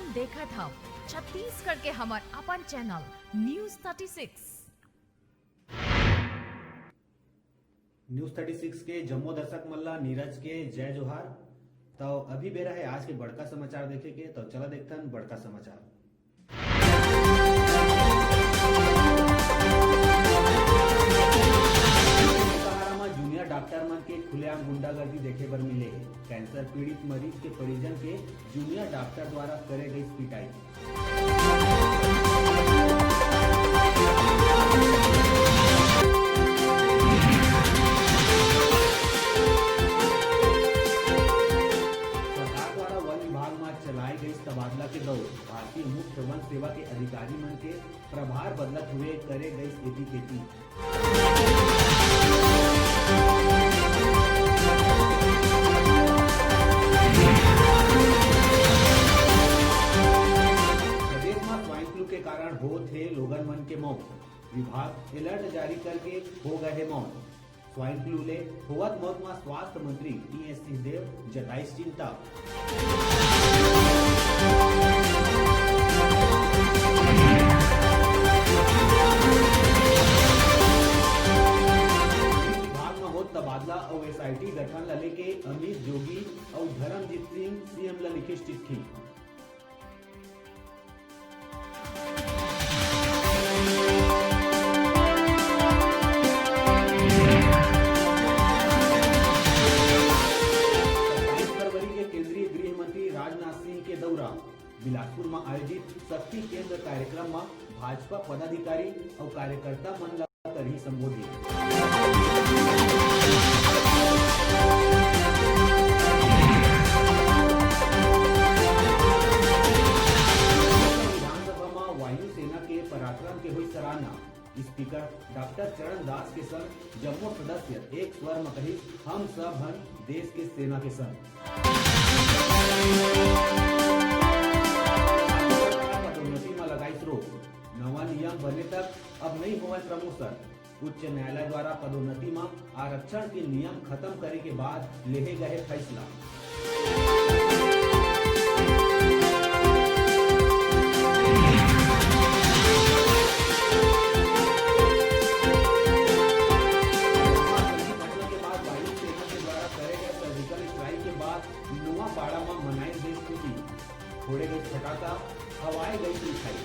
अपन देखा था छत्तीसगढ़ के हमार अपन चैनल न्यूज 36। न्यूज 36 के जम्मो दर्शक मल्ला नीरज के जय जोहार। तो अभी बेरा है आज के बड़का समाचार देखे के, तो चला देखतन बड़का समाचार। जूनियर डॉक्टर मन के खुलेआम गुंडागर्दी देखे पर मिले। कैंसर पीड़ित मरीज के परिजन के जूनियर डॉक्टर द्वारा करे गई पिटाई। सरकार द्वारा वन विभाग में चलाई गई तबादला के दौर भारतीय मुख्य वन सेवा के अधिकारी मन के प्रभार बदलत हुए करे गई स्थिति खेती। के कारण हो थे लोगन मन के मौत। विभाग अलर्ट जारी करके हो गए मौत। स्वाइन फ्लू ले होवत मौत में स्वास्थ्य मंत्री टी.एस. सिंहदेव जताई चिंता। विभाग में होत तबादला और एसआईटी गठन ला लेके अमित जोगी और धर्मजीत सिंह सीएम ला लिखे चिट्ठी। बिलासपुर में आयोजित शक्ति केंद्र कार्यक्रम में भाजपा पदाधिकारी और कार्यकर्ता मन ला करही संबोधित। विधानसभा में वायुसेना के पराक्रम के हुई सराहना। स्पीकर डॉक्टर चरण दास के संग जम्मू सदस्य एक स्वर में कही, हम सब हन देश के सेना के संग। नवा नियम बने तक अब नहीं होगा प्रमोशन। उच्च न्यायालय द्वारा पदोन्नति में आरक्षण के नियम खत्म करे के बाद लेहे गए फैसला। के बाद वायुसेना के द्वारा करे गए सर्जिकल स्ट्राइक के बाद नुआपाड़ा में मनाई गई खुशी। फोड़े गए पटाखा, हवाई गई मिठाई।